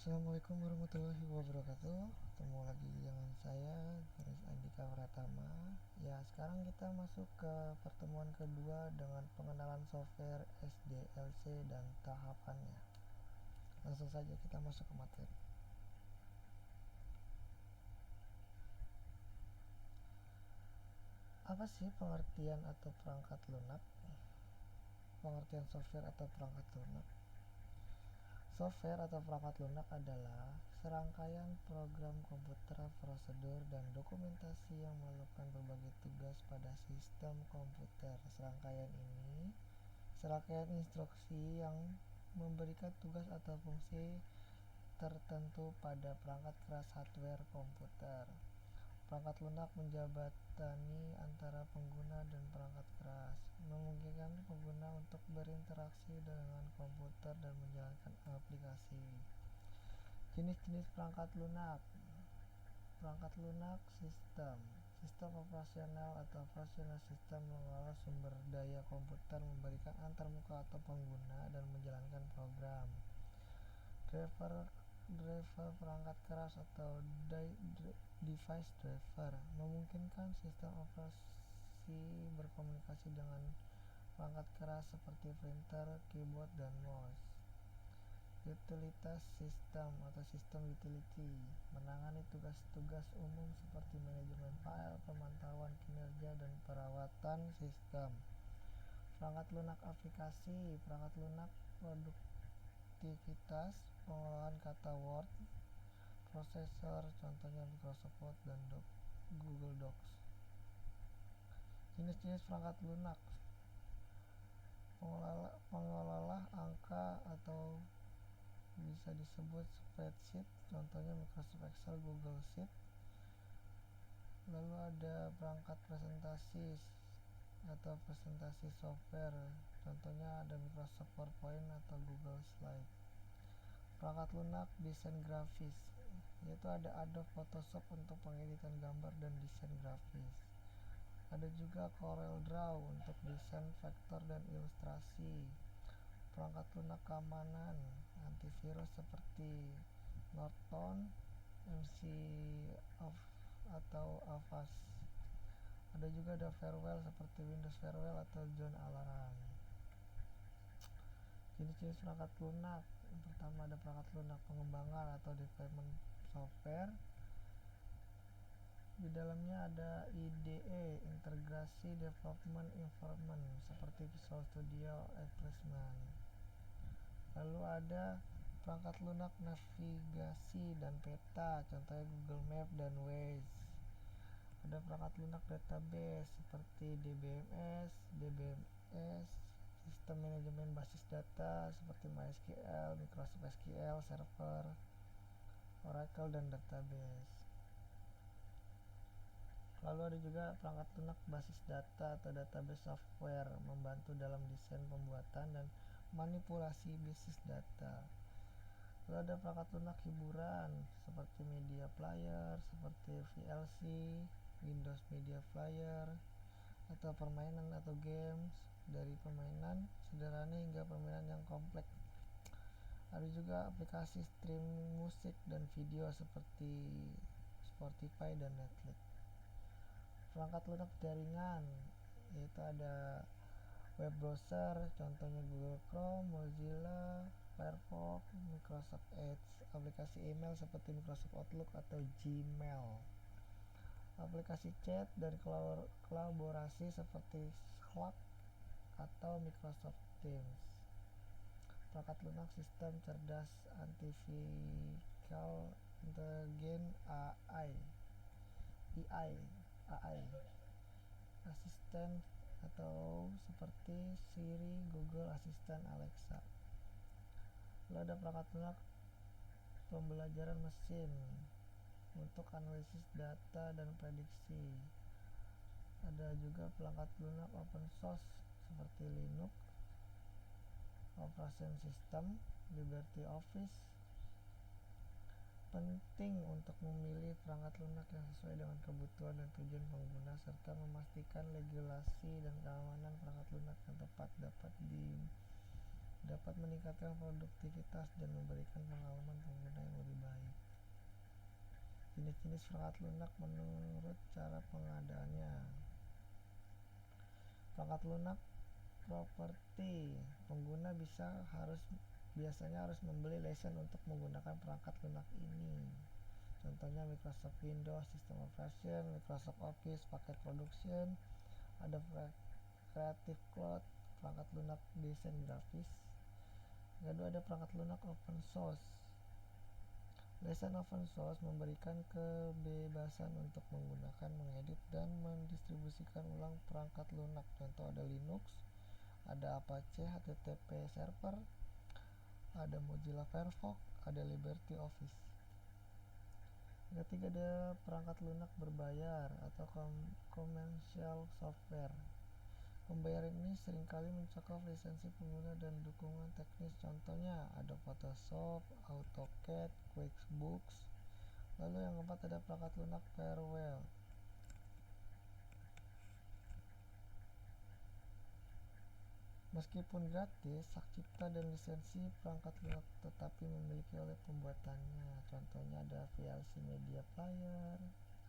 Assalamualaikum warahmatullahi wabarakatuh. Ketemu lagi dengan saya Garis Andika Pratama. Ya, sekarang kita masuk ke pertemuan kedua dengan pengenalan software SDLC dan tahapannya. Langsung saja kita masuk ke materi. Apa sih pengertian atau perangkat lunak? Pengertian software atau perangkat lunak. Software atau perangkat lunak adalah serangkaian program komputer, prosedur, dan dokumentasi yang melakukan berbagai tugas pada sistem komputer. Serangkaian instruksi yang memberikan tugas atau fungsi tertentu pada perangkat keras hardware komputer. Perangkat lunak menjembatani antara pengguna dan perangkat keras, memungkinkan pengguna untuk berinteraksi dengan komputer dan menjalankan aplikasi. Jenis-jenis perangkat lunak. Perangkat lunak sistem. Sistem operasional atau operational system mengelola sumber daya komputer, memberikan antarmuka atau pengguna, dan menjalankan program. Driver perangkat keras atau device driver memungkinkan sistem operasi berkomunikasi dengan perangkat keras seperti printer, keyboard, dan mouse. Utilitas sistem atau sistem utility menangani tugas-tugas umum seperti manajemen file, pemantauan kinerja, dan perawatan sistem. Perangkat lunak aplikasi. Perangkat lunak produktivitas, pengolahan kata Word, prosesor, contohnya Microsoft Word dan Google Docs. Jenis-jenis perangkat lunak. Pengelola angka atau bisa disebut spreadsheet, contohnya Microsoft Excel, Google Sheet. Lalu ada perangkat presentasi atau presentasi software, contohnya ada Microsoft PowerPoint atau Google Slide. Perangkat lunak desain grafis, yaitu ada Adobe Photoshop untuk pengeditan gambar dan desain grafis. Ada juga Corel Draw untuk desain vektor dan ilustrasi. Perangkat lunak keamanan, antivirus seperti Norton, atau Avast. Ada juga ada firewall seperti Windows Firewall atau John Alarm. Jenis-jenis perangkat lunak. Yang pertama ada perangkat lunak pengembangan atau development software. Di dalamnya ada IDE, integrasi development environment, seperti Visual Studio, Expressman. Lalu ada perangkat lunak navigasi dan peta, contohnya Google Map dan Waze. Ada perangkat lunak database seperti DBMS, sistem manajemen basis data seperti MySQL, Microsoft SQL Server, Oracle, dan database. Lalu ada juga perangkat lunak basis data atau database software, membantu dalam desain, pembuatan, dan manipulasi basis data. Lalu ada perangkat lunak hiburan seperti media player, seperti VLC, Windows Media Player, atau permainan atau games, dari permainan sederhana hingga permainan yang kompleks. Ada juga aplikasi streaming musik dan video seperti Spotify dan Netflix. Perangkat lunak jaringan, yaitu ada web browser, contohnya Google Chrome, Mozilla, Firefox, Microsoft Edge. Aplikasi email seperti Microsoft Outlook atau Gmail. Aplikasi chat dan kolaborasi seperti Slack atau Microsoft Teams. Perangkat lunak sistem cerdas artificial intelligence AI, asisten atau seperti Siri, Google Assistant, Alexa. Lalu ada perangkat lunak pembelajaran mesin untuk analisis data dan prediksi. Ada juga perangkat lunak open source seperti Linux, Operation System, Liberty Office. Penting untuk memilih perangkat lunak yang sesuai dengan kebutuhan dan tujuan pengguna, serta memastikan regulasi dan keamanan perangkat lunak yang tepat dapat dapat meningkatkan produktivitas dan memberikan pengalaman pengguna yang lebih baik. Jenis-jenis perangkat lunak menurut cara pengadaannya. Perangkat lunak properti. Pengguna biasanya harus membeli lisensi untuk menggunakan perangkat lunak ini. Contohnya Microsoft Windows System Operation, Microsoft Office Paket Production, Adobe Creative Cloud, perangkat lunak desain grafis. Kedua, ada perangkat lunak open source. Lisensi open source memberikan kebebasan untuk menggunakan, mengedit, dan mendistribusikan ulang perangkat lunak. Contoh ada Linux, ada Apache HTTP Server, ada Mozilla Firefox, ada Liberty Office. Ketiga, ada perangkat lunak berbayar atau commercial software. Pembayaran ini seringkali mencakup lisensi pengguna dan dukungan teknis. Contohnya ada Photoshop, AutoCAD, QuickBooks. Lalu yang keempat ada perangkat lunak Farewell. Meskipun gratis, hak cipta dan lisensi perangkat lunak tetapi memiliki oleh pembuatannya. Contohnya ada VLC Media Player,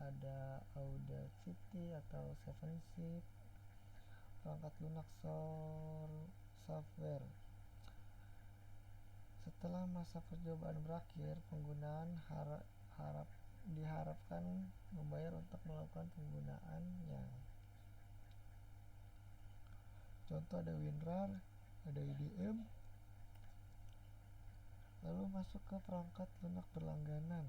ada Audacity atau Seven perangkat lunak software. Setelah masa percobaan berakhir, penggunaan diharapkan membayar untuk melakukan penggunaannya. Contoh ada WinRAR, ada IDM. Lalu masuk ke perangkat lunak berlangganan.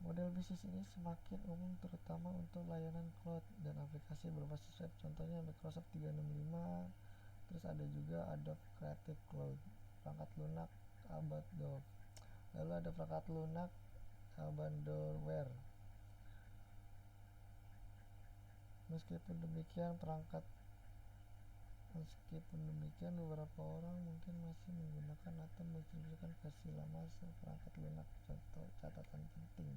Model bisnis ini semakin umum terutama untuk layanan cloud dan aplikasi berbasis web. Contohnya Microsoft 365, terus ada juga Adobe Creative Cloud, perangkat lunak Abadove. Lalu ada perangkat lunak Abandonware. Meskipun demikian, beberapa orang mungkin masih menggunakan atau mendistribusikan versi lama perangkat lunak. Contoh catatan penting: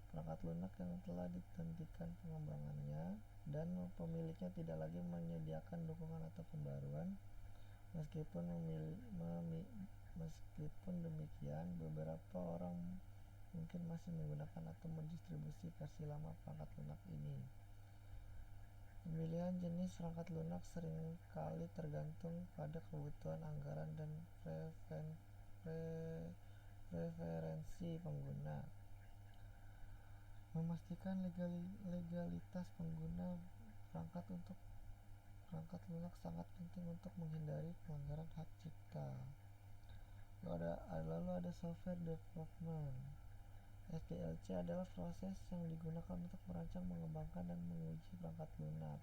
perangkat lunak yang telah dihentikan pengembangannya dan pemiliknya tidak lagi menyediakan dukungan atau pembaruan. Meskipun demikian, beberapa orang mungkin masih menggunakan atau mendistribusi versi lama perangkat lunak ini. Pemilihan jenis perangkat lunak seringkali tergantung pada kebutuhan anggaran dan preferensi pengguna. Memastikan legalitas pengguna perangkat lunak sangat penting untuk menghindari pelanggaran hak cipta. Lalu ada software development. SDLC adalah proses yang digunakan untuk merancang, mengembangkan, dan menguji perangkat lunak.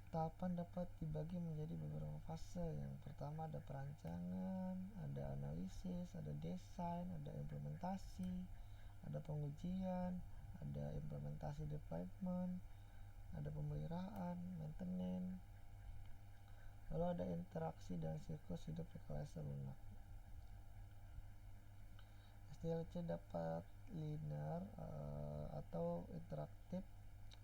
Tahapan dapat dibagi menjadi beberapa fase. Yang pertama ada perancangan, ada analisis, ada desain, ada implementasi, ada pengujian, ada implementasi deployment, ada pemeliharaan, maintenance. Lalu ada interaksi dan siklus hidup rekayasa lunak. SDLC dapat linear atau interaktif.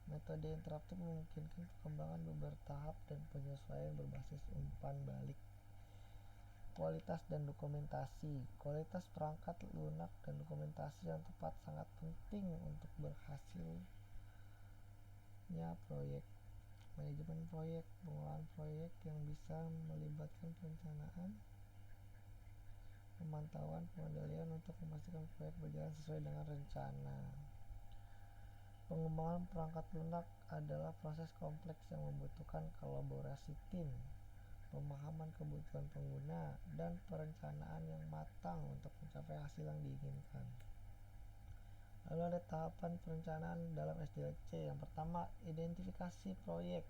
Metode interaktif memungkinkan perkembangan bertahap dan penyesuaian berbasis umpan balik. Kualitas dan dokumentasi. Kualitas perangkat lunak dan dokumentasi yang tepat sangat penting untuk berhasilnya proyek. Manajemen proyek. Pengelolaan proyek yang bisa melibatkan perencanaan, pemantauan, pengendalian untuk memastikan proyek berjalan sesuai dengan rencana. Pengembangan perangkat lunak adalah proses kompleks yang membutuhkan kolaborasi tim, pemahaman kebutuhan pengguna, dan perencanaan yang matang untuk mencapai hasil yang diinginkan. Lalu ada tahapan perencanaan dalam SDLC. Yang pertama, identifikasi proyek.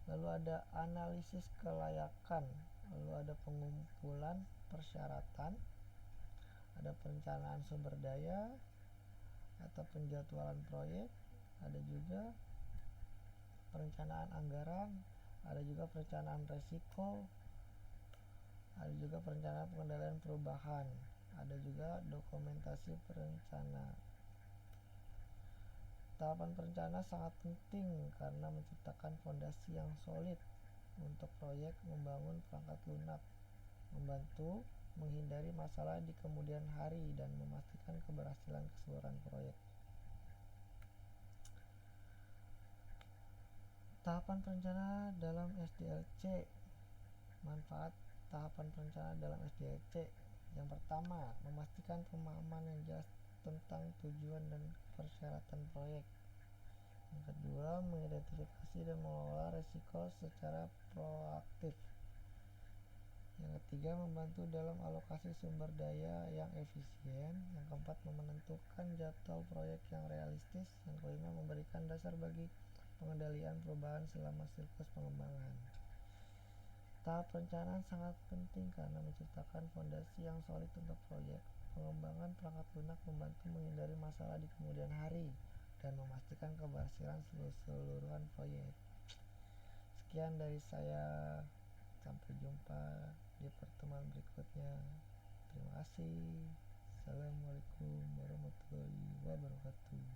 Lalu ada analisis kelayakan. Lalu ada pengumpulan persyaratan, ada perencanaan sumber daya atau penjadwalan proyek, ada juga perencanaan anggaran, ada juga perencanaan resiko, ada juga perencanaan pengendalian perubahan, ada juga dokumentasi perencana. Tahapan perencanaan sangat penting karena menciptakan fondasi yang solid untuk proyek membangun perangkat lunak, membantu menghindari masalah di kemudian hari dan memastikan keberhasilan keseluruhan proyek. Tahapan perencanaan dalam SDLC. Manfaat tahapan perencanaan dalam SDLC. Yang pertama, memastikan pemahaman yang jelas tentang tujuan dan persyaratan proyek. Yang kedua, mengidentifikasi dan mengelola risiko secara proaktif. Yang ketiga, membantu dalam alokasi sumber daya yang efisien. Yang keempat, menentukan jadwal proyek yang realistis. Yang kelima, memberikan dasar bagi pengendalian perubahan selama siklus pengembangan. Tahap perencanaan sangat penting karena menciptakan fondasi yang solid untuk proyek. Pengembangan perangkat lunak membantu menghindari masalah di kemudian hari dan memastikan keberhasilan keseluruhan proyek. Sekian dari saya. Sampai jumpa di pertemuan berikutnya. Terima kasih. Assalamualaikum warahmatullahi wabarakatuh.